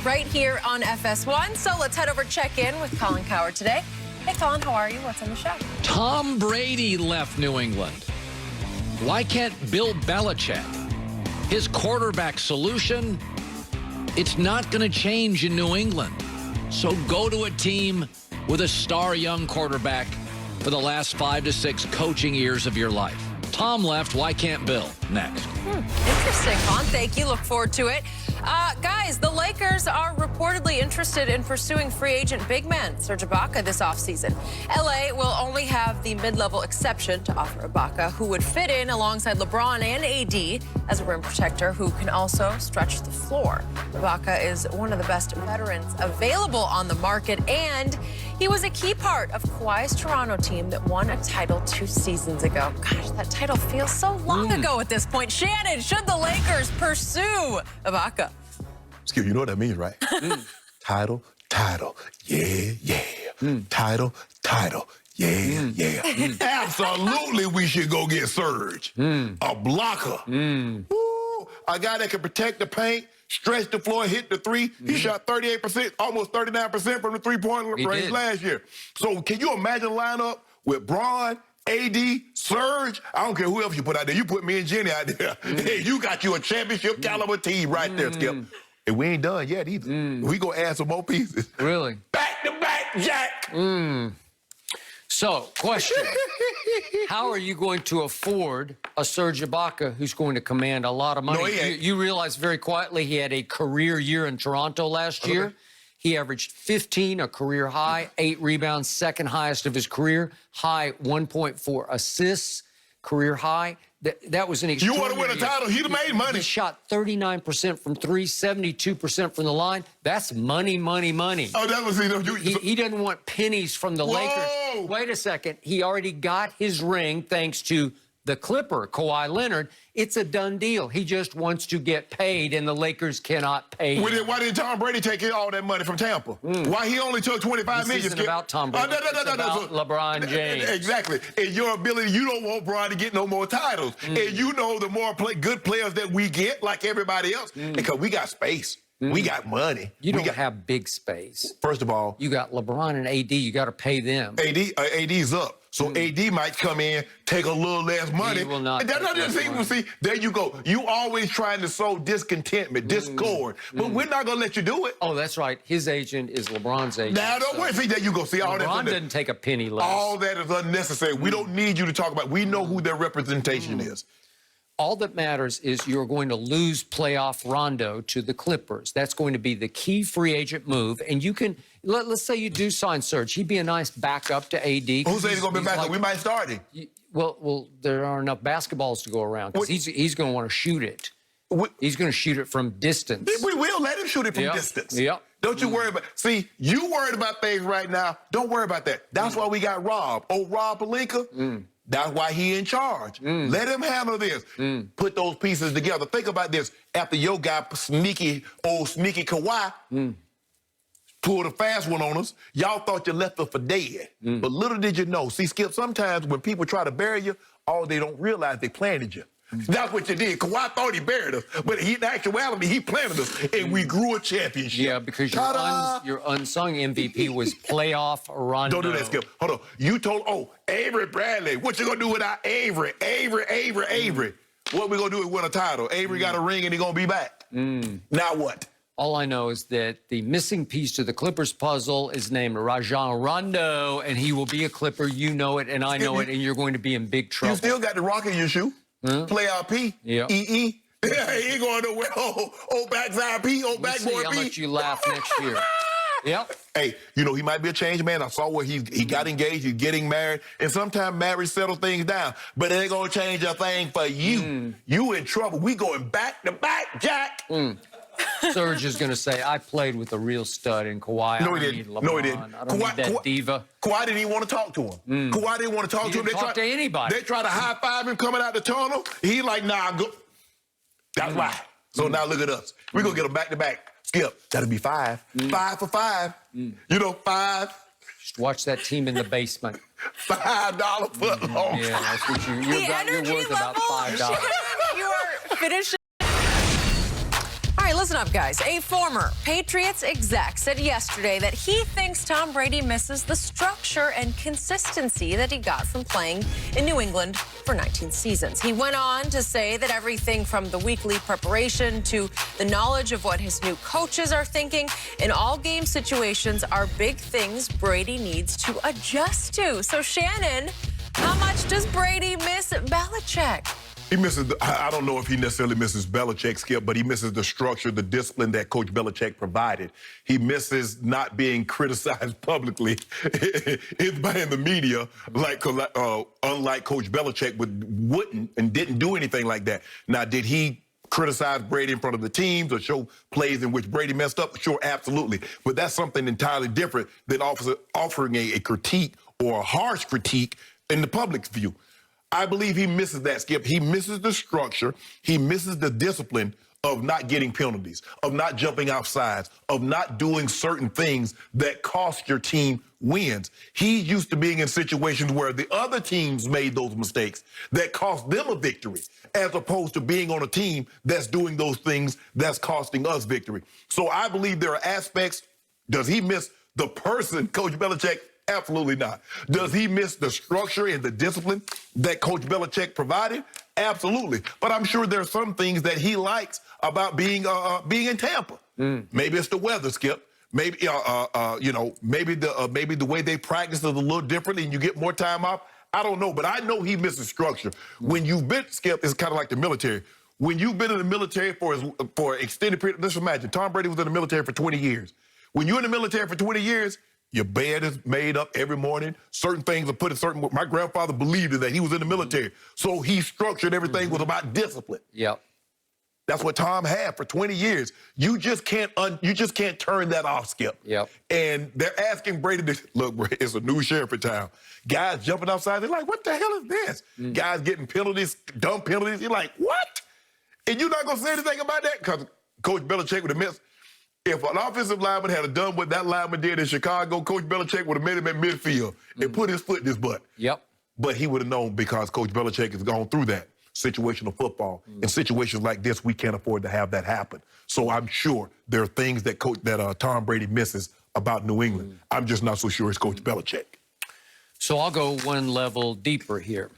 right here on FS1. So let's head over check in with Colin Cowherd today. Hey, Colin, how are you? What's on the show? Tom Brady left New England. Why can't Bill Belichick? His quarterback solution, it's not going to change in New England. So go to a team with a star young quarterback for the last 5 to 6 coaching years of your life. Tom left. Why can't Bill? Next. Interesting, Colin. Thank you. Look forward to it. Guys, the Lakers are reportedly interested in pursuing free agent big man Serge Ibaka this offseason. LA will only have the mid-level exception to offer Ibaka, who would fit in alongside LeBron and AD as a rim protector who can also stretch the floor. Ibaka is one of the best veterans available on the market, and he was a key part of Kawhi's Toronto team that won a title 2 seasons ago. Gosh, that title feels so long ago at this point. Shannon, should the Lakers pursue Ibaka? Skip, you know what that means, right? Title, yeah. Title, yeah. Absolutely, we should go get Serge. A blocker. Woo, a guy that can protect the paint, stretch the floor, hit the three. He shot 38%, almost 39% from the three-point range last year. So can you imagine a lineup with Bron, AD, Serge? I don't care who else you put out there. You put me and Jenny out there. Hey, you got you a championship caliber team right there, Skip. And we ain't done yet either. We gonna add some more pieces. Really? Back to back, Jack. So, question. How are you going to afford a Serge Ibaka who's going to command a lot of money? No, he ain't. You realize very quietly he had a career year in Toronto last year. He averaged 15, a career high, 8 rebounds, second highest of his career, high 1.4 assists, career high. That was an extraordinary You want to win a title, he'd have made money. He shot 39% from 3, 72% from the line. That's money. Oh, that was He doesn't want pennies from the Lakers. Wait a second. He already got his ring thanks to the Clipper, Kawhi Leonard. It's a done deal. He just wants to get paid, and the Lakers cannot pay him. Why didn't Tom Brady take all that money from Tampa? Why he only took $25 million? This isn't about Tom Brady. It's about LeBron James. Exactly. And your ability, you don't want Bron to get no more titles. And you know the more good players that we get, like everybody else, because we got space. We got money. You don't have big space. First of all, you got LeBron and AD. You got to pay them. AD's up. So AD might come in, take a little less money. He will not. And that's not just see, there you go. You always trying to sow discontentment, discord. But we're not going to let you do it. Oh, that's right. His agent is LeBron's agent. Now, don't worry. See, there you go. See, all that. LeBron doesn't take a penny less. All that is unnecessary. We don't need you to talk about it. We know who their representation is. All that matters is you're going to lose playoff Rondo to the Clippers. That's going to be the key free agent move. And you can, let's say you do sign Serge. He'd be a nice backup to AD. Who said he's going to be backup? We might start him. Well, there aren't enough basketballs to go around because he's going to want to shoot it. He's going to shoot it from distance. We will let him shoot it from distance. Yep. Don't you worry about. See, you worried about things right now. Don't worry about that. That's why we got Rob. Oh, Rob Pelinka. That's why he in charge. Let him handle this. Put those pieces together. Think about this. After your guy, sneaky Kawhi, pulled a fast one on us, y'all thought you left us for dead. But little did you know. See, Skip, sometimes when people try to bury you, all they don't realize they planted you. That's what you did. Kawhi thought he buried us, but in actuality, he planted us, and we grew a championship. Yeah, because your unsung MVP was playoff Rondo. Don't do that, Skip. Hold on. You told, Avery Bradley. What you gonna do without Avery? Avery. What we gonna do is win a title. Avery got a ring, and he gonna be back. Now what? All I know is that the missing piece to the Clippers puzzle is named Rajon Rondo, and he will be a Clipper. You know it, and I know it, and you're going to be in big trouble. You still got the rock in your shoe. Playoff P. Yep. EE. Yeah, he ain't going nowhere. Backside P. Backboard P. How much you laugh next year. Yep. Hey, you know, he might be a changed man. I saw where he got engaged, he's getting married, and sometimes marriage settles things down. But it ain't gonna change a thing for you. You in trouble. We going back to back, Jack. Serge is going to say, I played with a real stud in Kawhi. No, he didn't. No, he didn't. I don't need that diva. Kawhi didn't even want to talk to him. Kawhi didn't want to talk to him. They talk to anybody. They try to high-five him coming out the tunnel. He like, nah, go. That's why. So now look at us. We're going to get them back-to-back. Skip, that'll be 5. 5 for 5. You know, 5. Just watch that team in the basement. $5 foot long. Yeah, that's what you're worth about $5. You are finished. All right, Listen up, guys. A former Patriots exec said yesterday that he thinks Tom Brady misses the structure and consistency that he got from playing in New England for 19 seasons. He went on to say that everything from the weekly preparation to the knowledge of what his new coaches are thinking in all game situations are big things Brady needs to adjust to. So, Shannon, how much does Brady miss Belichick? He misses, I don't know if he necessarily misses Belichick, Skip, but he misses the structure, the discipline that Coach Belichick provided. He misses not being criticized publicly by in the media, like unlike Coach Belichick wouldn't and didn't do anything like that. Now, did he criticize Brady in front of the teams or show plays in which Brady messed up? Sure, absolutely. But that's something entirely different than offering a critique or a harsh critique in the public's view. I believe he misses that, Skip. He misses the structure. He misses the discipline of not getting penalties, of not jumping offsides, of not doing certain things that cost your team wins. He's used to being in situations where the other teams made those mistakes that cost them a victory, as opposed to being on a team that's doing those things that's costing us victory. So I believe there are aspects. Does he miss the person, Coach Belichick? Absolutely not. Does he miss the structure and the discipline that Coach Belichick provided? Absolutely. But I'm sure there are some things that he likes about being in Tampa. Maybe it's the weather, Skip. Maybe maybe the way they practice is a little differently and you get more time off. I don't know, but I know he misses structure. When you've been, Skip, it's kind of like the military. When you've been in the military for an extended period, let's imagine Tom Brady was in the military for 20 years. When you're in the military for 20 years, your bed is made up every morning. Certain things are put in certain. My grandfather believed in that. He was in the military, so he structured everything was about discipline. Yep. That's what Tom had for 20 years. You just can't turn that off, Skip. Yep. And they're asking Brady to look. It's a new sheriff in town. Guys jumping outside. They're like, "What the hell is this?" Guys getting penalties, dumb penalties. You're like, "What?" And you're not gonna say anything about that because Coach Belichick would have missed. If an offensive lineman had done what that lineman did in Chicago, Coach Belichick would have made him at midfield and put his foot in his butt. Yep. But he would have known because Coach Belichick has gone through that situational football. In situations like this, we can't afford to have that happen. So I'm sure there are things that Tom Brady misses about New England. I'm just not so sure it's Coach Belichick. So I'll go one level deeper here.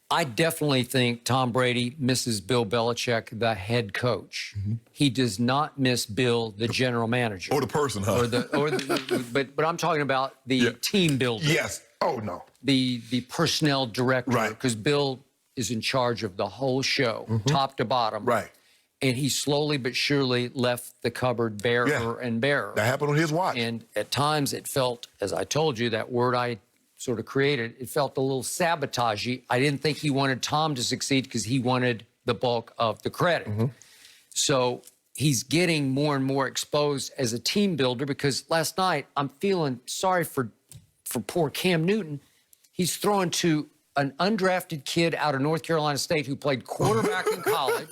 I definitely think Tom Brady misses Bill Belichick, the head coach. He does not miss Bill, the general manager. Or the person, huh? But I'm talking about the team builder. Yes. Oh, no. The personnel director. Right. Because Bill is in charge of the whole show, top to bottom. Right. And he slowly but surely left the cupboard barer and barer. That happened on his watch. And at times it felt, as I told you, that word I sort of created, it felt a little sabotagey. I didn't think he wanted Tom to succeed because he wanted the bulk of the credit. So he's getting more and more exposed as a team builder because last night I'm feeling sorry for poor Cam Newton. He's throwing to an undrafted kid out of North Carolina State who played quarterback in college,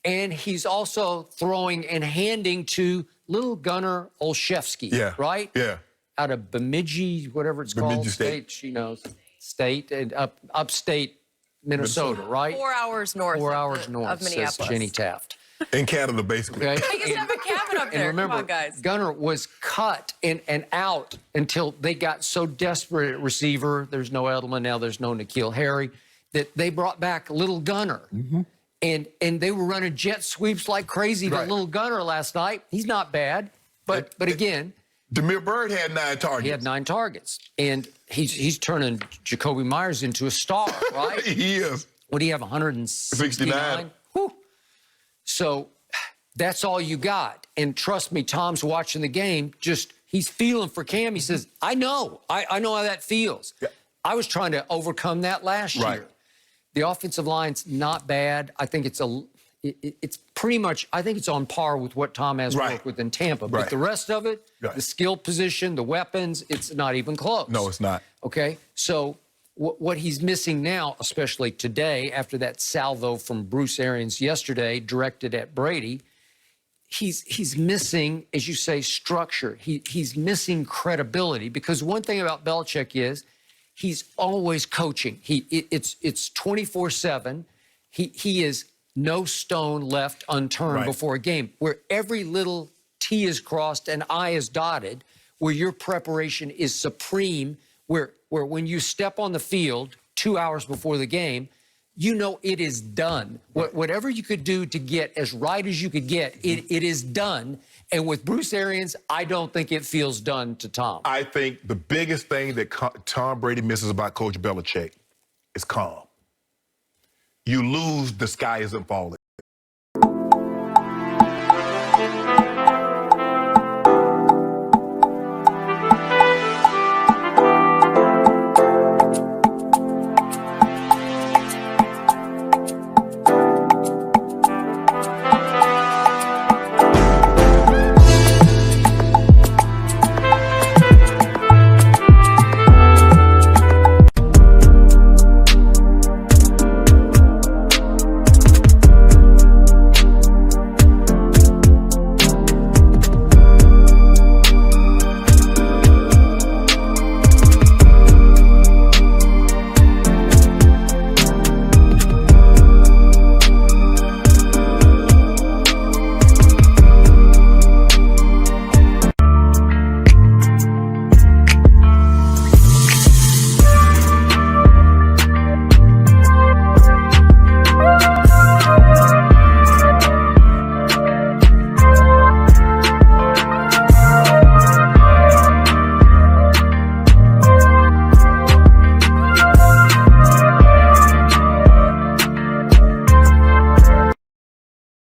and he's also throwing and handing to little Gunnar Olszewski, right? Yeah. Out of Bemidji, whatever it's called, state, state and upstate Minnesota, right? 4 hours north. 4 hours north of Minneapolis. says Jenny Taft. In Canada, basically. Okay. I guess have a cabin up there. And remember, Come on, guys. Gunnar was cut and out until they got so desperate at receiver. There's no Edelman now. There's no N'Keal Harry. That they brought back little Gunnar. And they were running jet sweeps like crazy to little Gunnar last night. He's not bad, but again. Demir Bird had 9 targets. He had 9 targets. And he's turning Jacoby Myers into a star, right? He is. What do you have, 169? Whew. So that's all you got. And trust me, Tom's watching the game. He's feeling for Cam. He says, I know how that feels. Yeah. I was trying to overcome that last year. The offensive line's not bad. I think it's pretty much, I think it's on par with what Tom has worked with in Tampa. But the rest of it, the skill position, the weapons, it's not even close. No, it's not. Okay, so what he's missing now, especially today, after that salvo from Bruce Arians yesterday directed at Brady, he's missing, as you say, structure. He's missing credibility because one thing about Belichick is he's always coaching. It's 24/7. He is no stone left unturned before a game, where every little T is crossed and I is dotted, where your preparation is supreme, where when you step on the field 2 hours before the game, you know it is done. Whatever you could do to get as right as you could get, it is done. And with Bruce Arians, I don't think it feels done to Tom. I think the biggest thing that Tom Brady misses about Coach Belichick is calm. You lose, the sky isn't falling.